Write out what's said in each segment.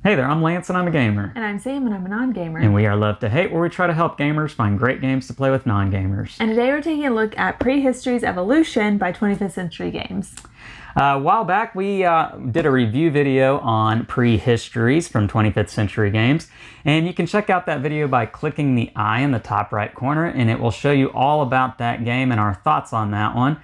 Hey there, I'm Lance and I'm a gamer. And I'm Sam and I'm a non-gamer. And we are Love to Hate, where we try to help gamers find great games to play with non-gamers. And today we're taking a look at Prehistories Evolution by 25th Century Games. A while back we did a review video on Prehistories from 25th Century Games. And you can check out that video by clicking the I in the top right corner and it will show you all about that game and our thoughts on that one.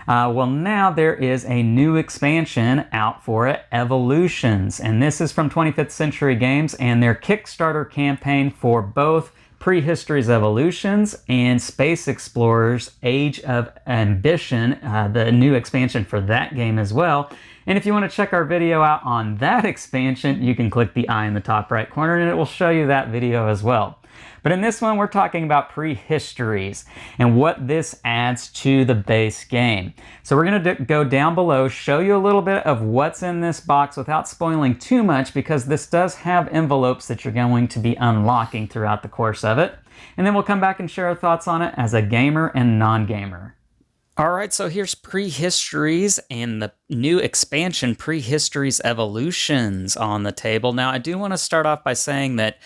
Well, now there is a new expansion out for it, Evolutions, and this is from 25th Century Games and their Kickstarter campaign for both Prehistories Evolutions and Space Explorers Age of Ambition, the new expansion for that game as well. And if you want to check our video out on that expansion, you can click the I in the top right corner and it will show you that video as well. But in this one, we're talking about Prehistories and what this adds to the base game. So we're going to go down below, show you a little bit of what's in this box without spoiling too much, because this does have envelopes that you're going to be unlocking throughout the course of it. And then we'll come back and share our thoughts on it as a gamer and non-gamer. All right, so here's Prehistories and the new expansion, Prehistories Evolutions, on the table. Now, I do want to start off by saying that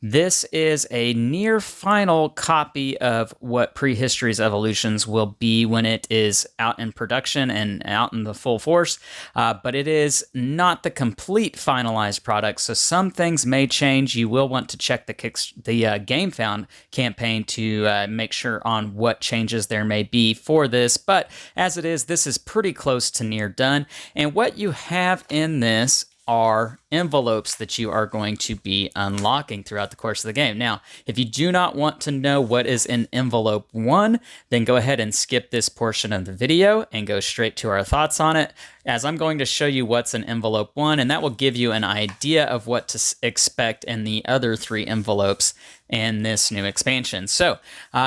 this is a near final copy of what Prehistories Evolutions will be when it is out in production and out in the full force, but it is not the complete finalized product, so some things may change. You will want to check the Gamefound campaign to make sure on what changes there may be for this, but as it is, this is pretty close to near done, and what you have in this are envelopes that you are going to be unlocking throughout the course of the game. Now, if you do not want to know what is in envelope 1, then go ahead and skip this portion of the video and go straight to our thoughts on it, as I'm going to show you what's in envelope 1, and that will give you an idea of what to expect in the other 3 envelopes in this new expansion. So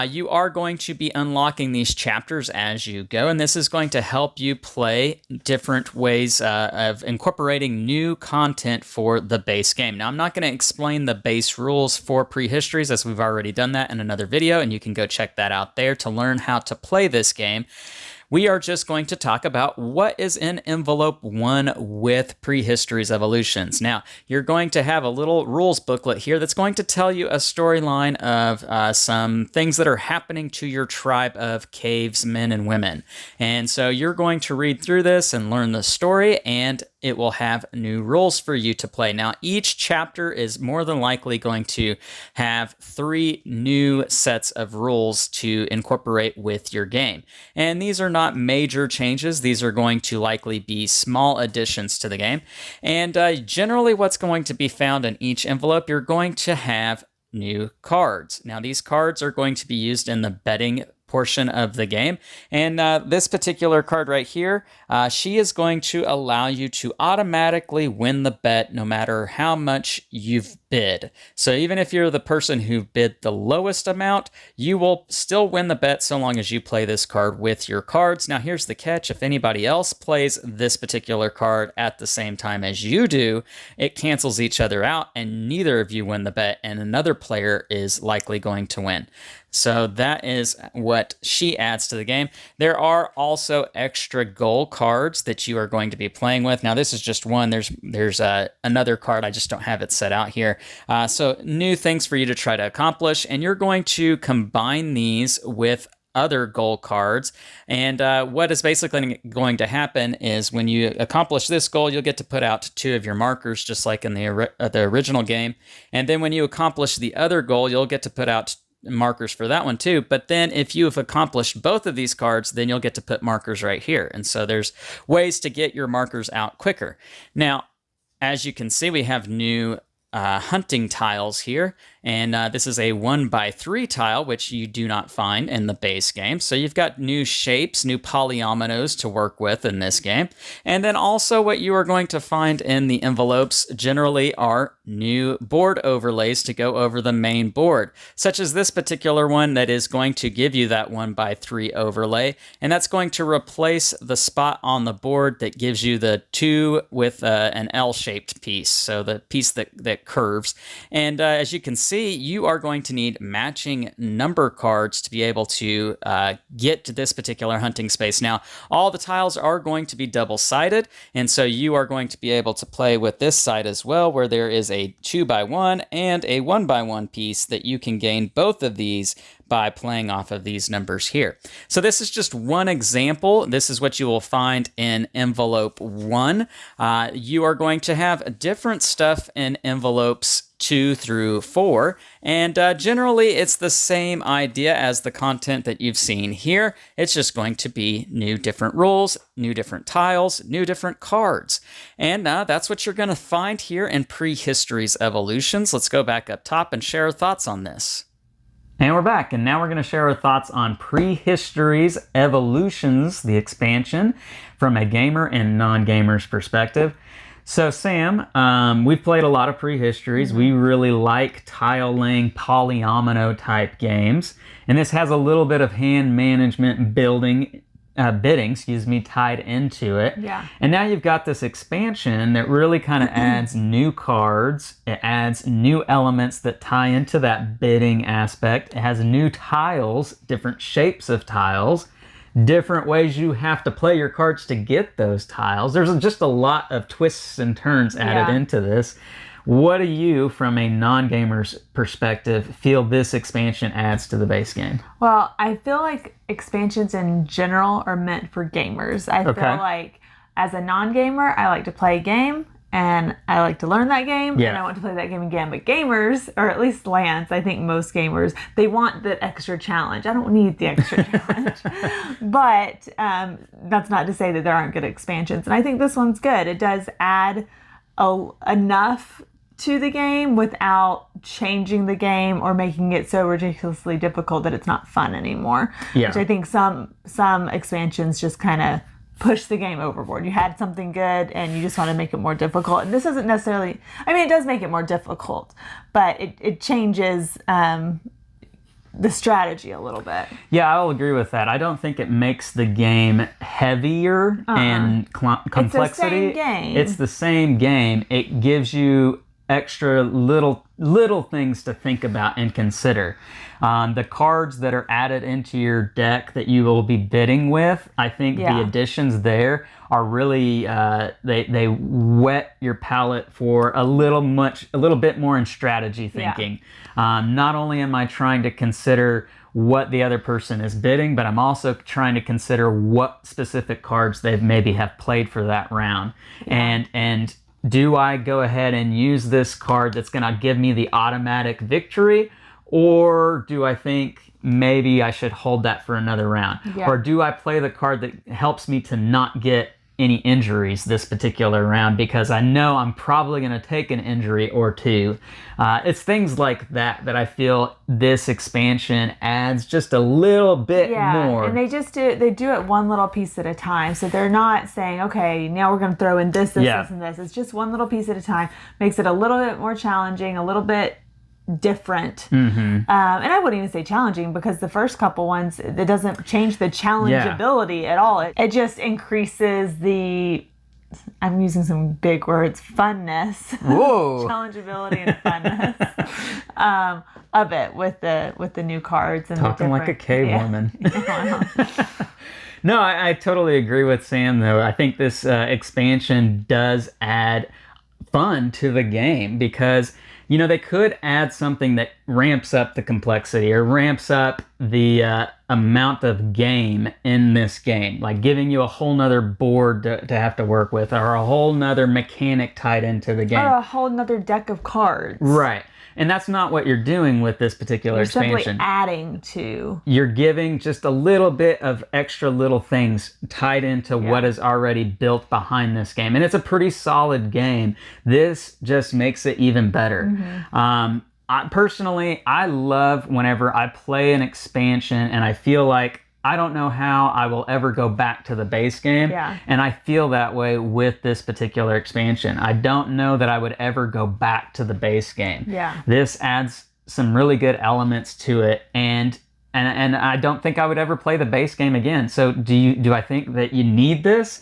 you are going to be unlocking these chapters as you go, and this is going to help you play different ways of incorporating new content for the base game. Now, I'm not going to explain the base rules for Prehistories, as we've already done that in another video, and you can go check that out there to learn how to play this game. We are just going to talk about what is in envelope 1 with Prehistories Evolutions. Now, you're going to have a little rules booklet here that's going to tell you a storyline of some things that are happening to your tribe of caves, men and women. And so you're going to read through this and learn the story, and it will have new rules for you to play. Now, each chapter is more than likely going to have 3 new sets of rules to incorporate with your game. And these are not major changes. These are going to likely be small additions to the game. And generally what's going to be found in each envelope, you're going to have new cards. Now, these cards are going to be used in the betting portion of the game, and this particular card right here, she is going to allow you to automatically win the bet no matter how much you've bid. So even if you're the person who bid the lowest amount, you will still win the bet so long as you play this card with your cards. Now, here's the catch: if anybody else plays this particular card at the same time as you do, it cancels each other out and neither of you win the bet, and another player is likely going to win. So that is what she adds to the game. There are also extra goal cards that you are going to be playing with. Now, this is just one. There's another card. I just don't have it set out here. So new things for you to try to accomplish, and you're going to combine these with other goal cards. And what is basically going to happen is when you accomplish this goal, you'll get to put out 2 of your markers, just like in the original game. And then when you accomplish the other goal, you'll get to put out markers for that one too. But then if you have accomplished both of these cards, then you'll get to put markers right here. And so there's ways to get your markers out quicker. Now, as you can see, we have new hunting tiles here, and this is a 1x3 tile, which you do not find in the base game. So you've got new shapes, new polyominoes to work with in this game. And then also what you are going to find in the envelopes generally are new board overlays to go over the main board, such as this particular one that is going to give you that 1x3 overlay, and that's going to replace the spot on the board that gives you the 2 with an L-shaped piece. So the piece that curves. And as you can see, you are going to need matching number cards to be able to get to this particular hunting space. Now, all the tiles are going to be double-sided, and so you are going to be able to play with this side as well, where there is a 2x1 and a 1x1 piece that you can gain both of these by playing off of these numbers here. So this is just one example. This is what you will find in envelope 1. You are going to have different stuff in envelopes 2 through 4, and generally it's the same idea as the content that you've seen here. It's just going to be new different rules, new different tiles, new different cards. And that's what you're going to find here in Prehistories Evolutions. Let's go back up top and share our thoughts on this. And we're back, and now we're going to share our thoughts on Prehistories Evolutions, the expansion, from a gamer and non-gamer's perspective. So Sam, we've played a lot of Prehistories. We really like tile-laying, polyomino type games, and this has a little bit of hand management bidding, tied into it. Yeah. And now you've got this expansion that really kind of adds new cards. It adds new elements that tie into that bidding aspect. It has new tiles, different shapes of tiles, different ways you have to play your cards to get those tiles. There's just a lot of twists and turns added into this. What do you, from a non-gamer's perspective, feel this expansion adds to the base game? Well, I feel like expansions in general are meant for gamers. I feel like as a non-gamer, I like to play a game and I like to learn that game and I want to play that game again. But gamers, or at least Lance, I think most gamers, they want the extra challenge. I don't need the extra challenge. But that's not to say that there aren't good expansions. And I think this one's good. It does add enough to the game without changing the game or making it so ridiculously difficult that it's not fun anymore. Yeah. Which I think some expansions just kind of push the game overboard. You had something good and you just want to make it more difficult. And this isn't necessarily, I mean, it does make it more difficult, but it changes the strategy a little bit. Yeah, I'll agree with that. I don't think it makes the game heavier and complexity. It's the same game. It's the same game. It gives you extra little things to think about and consider. The cards that are added into your deck that you will be bidding with, I think the additions there are really they whet your palate for a little bit more in strategy thinking. Not only am I trying to consider what the other person is bidding, but I'm also trying to consider what specific cards they maybe have played for that round. And do I go ahead and use this card that's going to give me the automatic victory, or do I think maybe I should hold that for another round? Or do I play the card that helps me to not get any injuries this particular round because I know I'm probably going to take an injury or two? It's things like that I feel this expansion adds just a little bit more. And they do it one little piece at a time. So they're not saying, okay, now we're going to throw in this, and this. It's just one little piece at a time. Makes it a little bit more challenging, a little bit different. And I wouldn't even say challenging because the first couple ones, it doesn't change the challengeability at all. It just increases the, I'm using some big words, funness, challengeability and funness of it with the new cards and talking like a cave woman. No, I totally agree with Sam though. I think this expansion does add fun to the game because they could add something that ramps up the complexity or ramps up the amount of game in this game, like giving you a whole nother board to have to work with or a whole nother mechanic tied into the game. Or a whole nother deck of cards. Right. And that's not what you're doing with this particular expansion. You're simply adding to. You're giving just a little bit of extra little things tied into what is already built behind this game. And it's a pretty solid game. This just makes it even better. Personally, I love whenever I play an expansion and I feel like I don't know how I will ever go back to the base game. And I feel that way with this particular expansion. I don't know that I would ever go back to the base game. This adds some really good elements to it, and I don't think I would ever play the base game again. So do I think that you need this?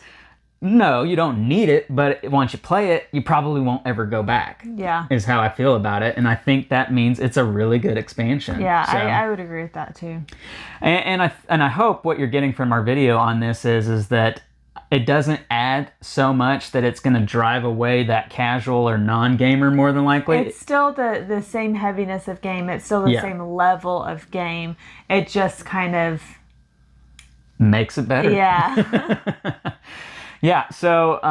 no, you don't need it, but once you play it, you probably won't ever go back. Yeah. Is how I feel about it. And I think that means it's a really good expansion. Yeah, so, I would agree with that too. And I hope what you're getting from our video on this is that it doesn't add so much that it's going to drive away that casual or non-gamer more than likely. It's still the same heaviness of game. It's still the same level of game. It just kind of makes it better. Yeah. Yeah, so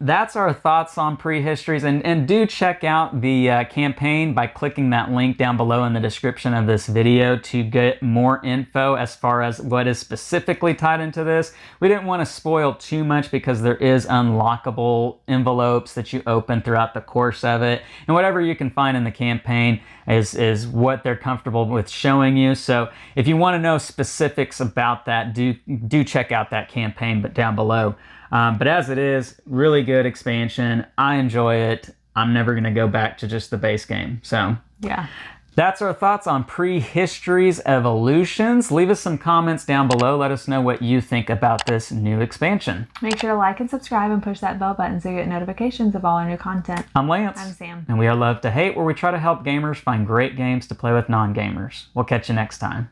that's our thoughts on Prehistories, and do check out the campaign by clicking that link down below in the description of this video to get more info as far as what is specifically tied into this. We didn't want to spoil too much because there is unlockable envelopes that you open throughout the course of it, and whatever you can find in the campaign is what they're comfortable with showing you. So if you want to know specifics about that, do check out that campaign, but down below. But as it is, really good expansion. I enjoy it. I'm never going to go back to just the base game. So yeah, that's our thoughts on Prehistories Evolutions. Leave us some comments down below. Let us know what you think about this new expansion. Make sure to like and subscribe and push that bell button so you get notifications of all our new content. I'm Lance. I'm Sam. And we are Love to Hate, where we try to help gamers find great games to play with non-gamers. We'll catch you next time.